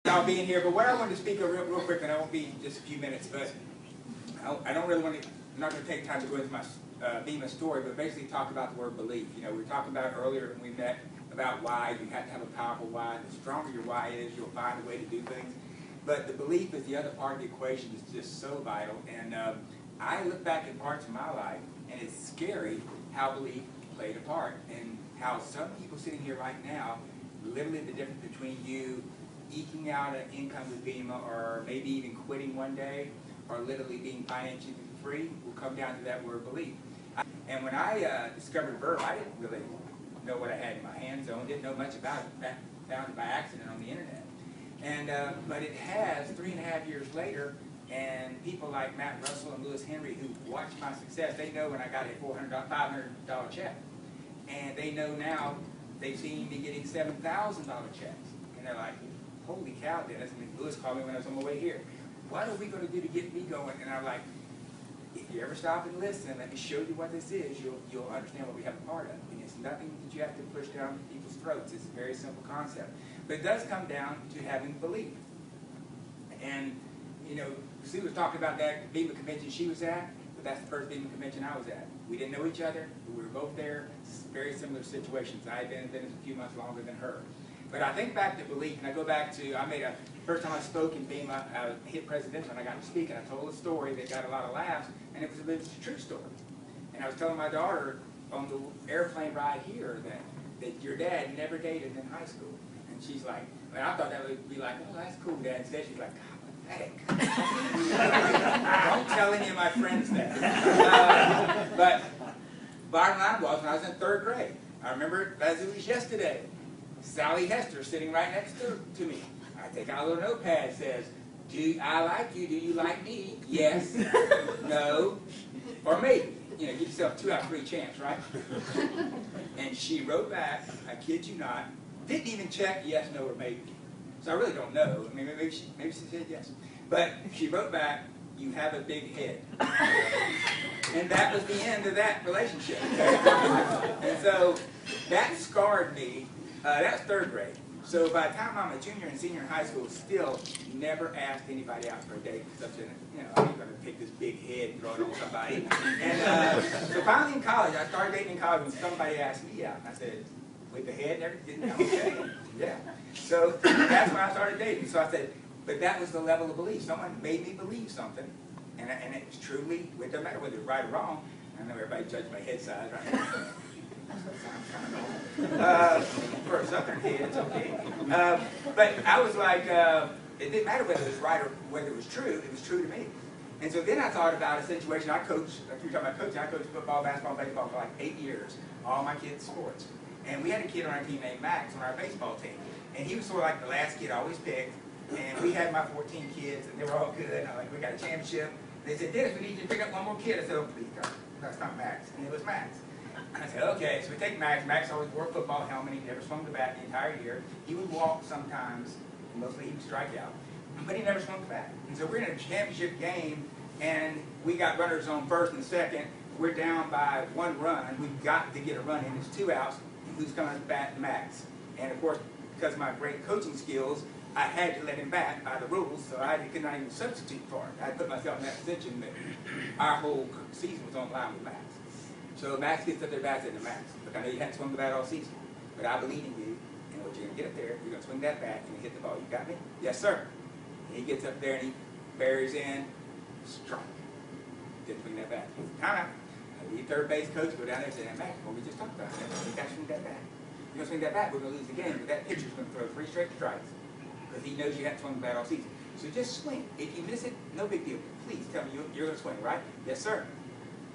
Y'all being here, but what I wanted to speak of real quick, and I won't be just a few minutes, but I don't really want to, I'm not going to take time to go into my Vemma story, but basically talk about the word belief. You know, we were talking about earlier when we met about why. You have to have a powerful why. The stronger your why is, you'll find a way to do things. But the belief is the other part of the equation is just so vital. And I look back at parts of my life, and it's scary how belief played a part, and how some people sitting here right now, literally the difference between you eking out an income with Vemma, or maybe even quitting one day, or literally being financially free, will come down to that word belief. And when I discovered Vemma, I didn't really know what I had in my hands on, didn't know much about it, found it by accident on the internet. And but it has 3.5 years later, and people like Matt Russell and Lewis Henry, who watched my success, they know when I got a $500 check. And they know now, they've seen me getting $7,000 checks. And they're like, holy cow, Dennis. And Lewis called me when I was on my way here. What are we going to do to get me going? And I'm like, if you ever stop and listen, let me show you what this is, you'll understand what we have a part of. And it's nothing that you have to push down people's throats. It's a very simple concept. But it does come down to having belief. And, you know, Sue was talking about that Vemma convention she was at, but that's the first Vemma convention I was at. We didn't know each other, but we were both there. Very similar situations. I had been in business a few months longer than her. But I think back to belief, and I go back to, first time I spoke in Vemma, I hit presidential, and I got to speak, and I told a story that got a lot of laughs, and it was a true story. And I was telling my daughter on the airplane ride here that your dad never dated in high school. And she's like, and I thought that would be like, oh, that's cool, Dad. Instead, she's like, God, pathetic. Don't tell any of my friends that. But bottom line was, when I was in 3rd grade, I remember it as it was yesterday. Sally Hester sitting right next to me. I take out a little notepad that says, do I like you? Do you like me? Yes, no, or maybe. You know, give yourself 2 out of 3 chance, right? And she wrote back, I kid you not, didn't even check yes, no, or maybe. So I really don't know. I mean, maybe she said yes. But she wrote back, you have a big head. And that was the end of that relationship. And so that scarred me. That was 3rd grade. So by the time I'm a junior and senior in high school, still never asked anybody out for a date. Such a, you know, I'm going to pick this big head and throw it on somebody. And so finally in college, I started dating in college when somebody asked me out. And I said, with the head and everything, okay, yeah. So that's when I started dating. So I said, but that was the level of belief. Someone made me believe something, and it's truly, it doesn't matter whether it's right or wrong. I know everybody judges my head size, right? For a southern kid, it's okay. But I was like, it didn't matter whether it was right or whether it was true to me. And so then I thought about a situation. I coached, like you were talking about coaching, I coached football, basketball, baseball for like 8 years, all my kids' sports. And we had a kid on our team named Max on our baseball team. And he was sort of like the last kid I always picked. And we had my 14 kids, and they were all good. And I was like, we got a championship. And they said, Dennis, we need you to pick up one more kid. I said, oh, please, God, that's not Max. And it was Max. I said, okay, so we take Max. Max always wore a football helmet. He never swung the bat the entire year. He would walk sometimes, and mostly he would strike out. But he never swung the bat. And so we're in a championship game, and we got runners on 1st and 2nd. We're down by 1 run. We've got to get a run in. It's 2 outs. Who's coming to bat? Max. And of course, because of my great coaching skills, I had to let him bat by the rules, so I could not even substitute for him. I put myself in that position that our whole season was on line with Max. So Max gets up there, bats into Max. Look, I know you hadn't swung the bat all season, but I believe in you. And what you're going to get up there, you're going to swing that bat and hit the ball. You got me? Yes, sir. And he gets up there and he buries in, strike. Didn't swing that bat. Time out. The 3rd base coach go down there and say, Max, what we just talked about, you got to swing that bat. You're going to swing that bat, we're going to lose the game, but that pitcher's going to throw 3 straight strikes because he knows you haven't swung the bat all season. So just swing. If you miss it, no big deal. Please tell me you're going to swing, right? Yes, sir.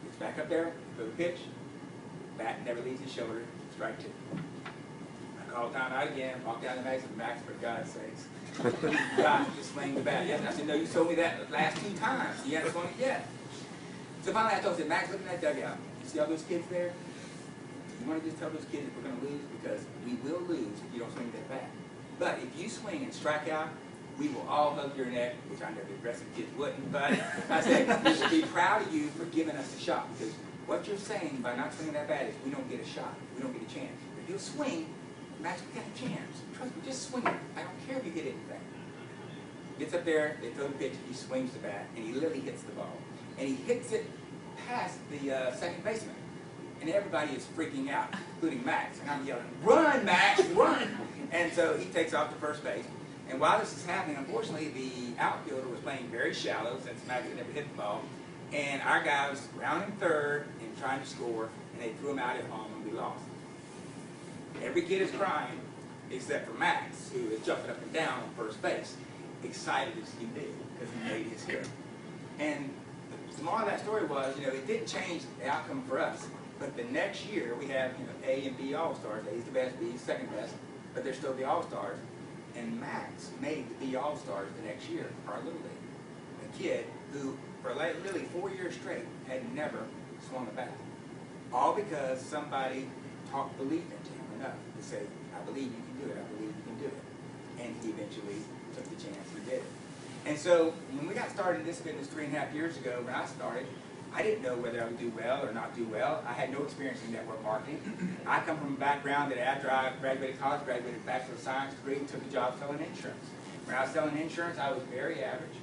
Gets back up there, throw the pitch, bat never leaves his shoulder, strike 2. I call time out again, walk down to Max and Max, for God's sakes, you got to swing the bat. Yes, I said, no, you told me that last 2 times. You haven't swung it yet. So finally I told him, Max, look at that dugout. You see all those kids there? You want to just tell those kids that we're going to lose? Because we will lose if you don't swing that bat. But if you swing and strike out, we will all hug your neck, which I know the rest of the kids wouldn't, but I said, we should be proud of you for giving us a shot. Because what you're saying by not swinging that bat is we don't get a shot. We don't get a chance. If you swing, Max, we got a chance. Trust me, just swing it. I don't care if you hit anything. Gets up there, they throw the pitch, he swings the bat, and he literally hits the ball. And he hits it past the second baseman. And everybody is freaking out, including Max. And I'm yelling, "Run, Max, run!" And so he takes off to first base. And while this is happening, unfortunately, the outfielder was playing very shallow since Max had never hit the ball. And our guy was rounding third and trying to score, and they threw him out at home, and we lost. Every kid is crying, except for Max, who is jumping up and down on first base, excited as he did, because he made his hit. And the moral of that story was, it didn't change the outcome for us. But the next year, we have A and B All-Stars. A's the best, B's second best, but they're still the All-Stars. And Max made the B All-Stars the next year for our Little League. A kid who, for literally 4 years straight, had never swung a bat. All because somebody believed into him enough to say, "I believe you can do it, I believe you can do it." And he eventually took the chance and did it. And so, when we got started in this business 3.5 years ago, when I started, I didn't know whether I would do well or not do well. I had no experience in network marketing. I come from a background that after I graduated college, graduated Bachelor of Science degree, and took a job selling insurance. When I was selling insurance, I was very average.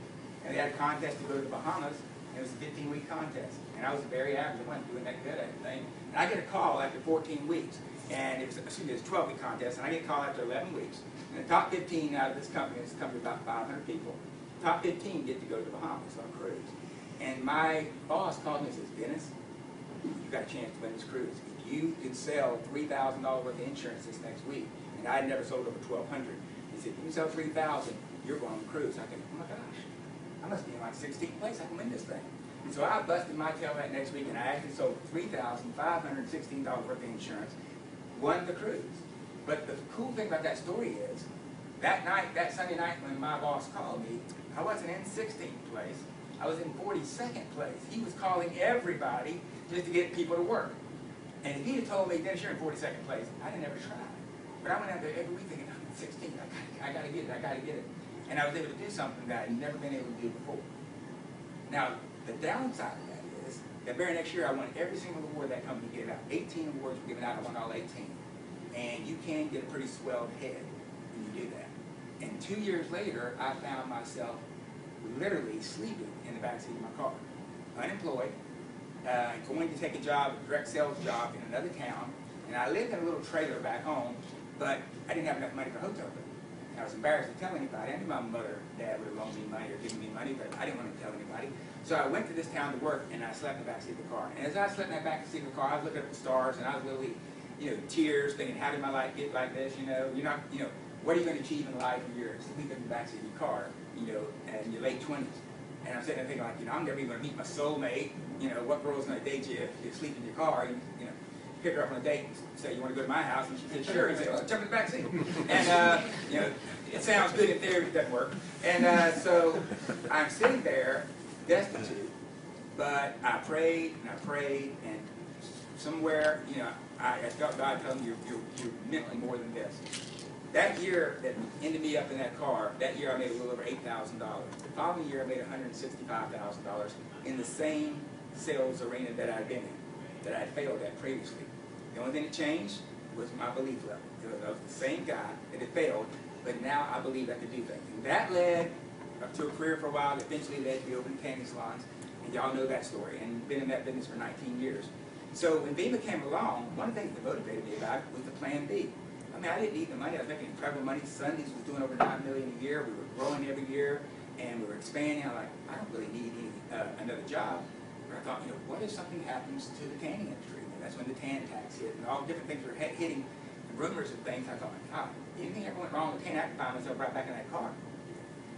And they had a contest to go to the Bahamas, and it was a 15-week contest. And I was very average. I wasn't doing that good at anything. And I get a call after 14 weeks. And it was a 12-week contest, and I get a call after 11 weeks. And the top 15 out of this company about 500 people, top 15 get to go to the Bahamas on a cruise. And my boss called me and says, "Dennis, you got a chance to win this cruise. If you could sell $3,000 worth of insurance this next week," and I had never sold over 1,200. He said, "If you sell 3,000, you're going on the cruise." I think, "Oh my gosh, I must be in like 16th place. I can win this thing." And so I busted my tail that next week, and I actually sold $3,516 worth of insurance, won the cruise. But the cool thing about that story is, that night, that Sunday night when my boss called me, I wasn't in 16th place. I was in 42nd place. He was calling everybody just to get people to work. And if he had told me, "Dennis, you're in 42nd place," I'd have never tried. But I went out there every week thinking, "I'm in 16th. I got to get it. I got to get it." And I was able to do something that I'd never been able to do before. Now, the downside of that is that very next year I won every single award that company gave out. 18 awards were given out. I won all 18. And you can get a pretty swelled head when you do that. And 2 years later, I found myself literally sleeping in the backseat of my car, unemployed, going to take a job, a direct sales job in another town, and I lived in a little trailer back home, but I didn't have enough money for a hotel bill. And I was embarrassed to tell anybody. I knew my mother and dad would have loaned me money or given me money, but I didn't want to tell anybody. So I went to this town to work, and I slept in the backseat of the car. And as I slept in that backseat of the car, I was looking at the stars, and I was literally, tears, thinking, how did my life get like this? What are you going to achieve in life when you're sleeping in the backseat of your car, in your late 20s? And I'm sitting there thinking, I'm never even going to meet my soulmate. What girl's going to date you if you sleep in your car? Pick her up on a date and say, "You want to go to my house?" And she said, "Sure." And say, "Oh, jump in the back seat." And, it sounds good in theory, but it doesn't work. And so I'm sitting there, destitute, but I prayed, and somewhere, I felt God telling me, you're mentally more than this. That year that ended me up in that car, that year I made a little over $8,000. The following year I made $165,000 in the same sales arena that I'd been in, that I had failed at previously. The only thing that changed was my belief level. I was the same guy that had failed, but now I believe I could do things. And that led up to a career for a while that eventually led to opening tanning salons, and y'all know that story, and been in that business for 19 years. So when Vemma came along, one of the things that motivated me about it was the plan B. I didn't need the money. I was making incredible money. Sundays was doing over $9 million a year. We were growing every year, and we were expanding. I'm like, I don't really need another job. But I thought, what if something happens to the tanning industry? And that's when the tan tax hit, and all different things were hitting, and rumors of things. I thought, anything ever went wrong with tan, I could find myself right back in that car.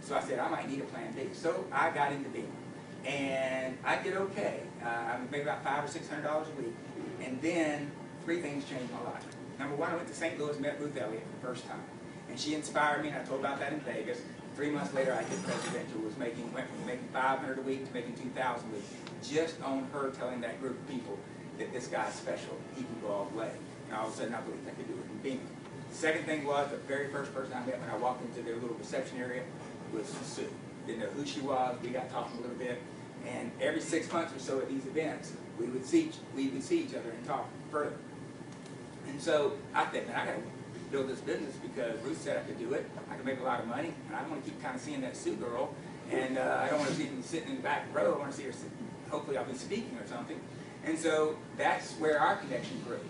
So I said, I might need a plan B. So I got into Vemma, and I did okay. I made about $500 or $600 a week, and then three things changed my life. Number one, I went to St. Louis, met Ruth Elliott for the first time. And she inspired me, and I told about that in Vegas. 3 months later, I hit presidential, went from making $500 a week to making $2,000 a week, just on her telling that group of people that this guy's special, he can go all the way. And all of a sudden, I believed I could do it in Vemma. The second thing was, the very first person I met when I walked into their little reception area was Sue. Didn't know who she was. We got talking a little bit. And every 6 months or so at these events, we would see each other and talk further. And so I think, man, I got to build this business because Ruth said I could do it. I could make a lot of money, and I want to keep kind of seeing that Sioux girl. And I don't want to see her sitting in the back row. I want to see her, hopefully I'll be speaking or something. And so that's where our connection grew.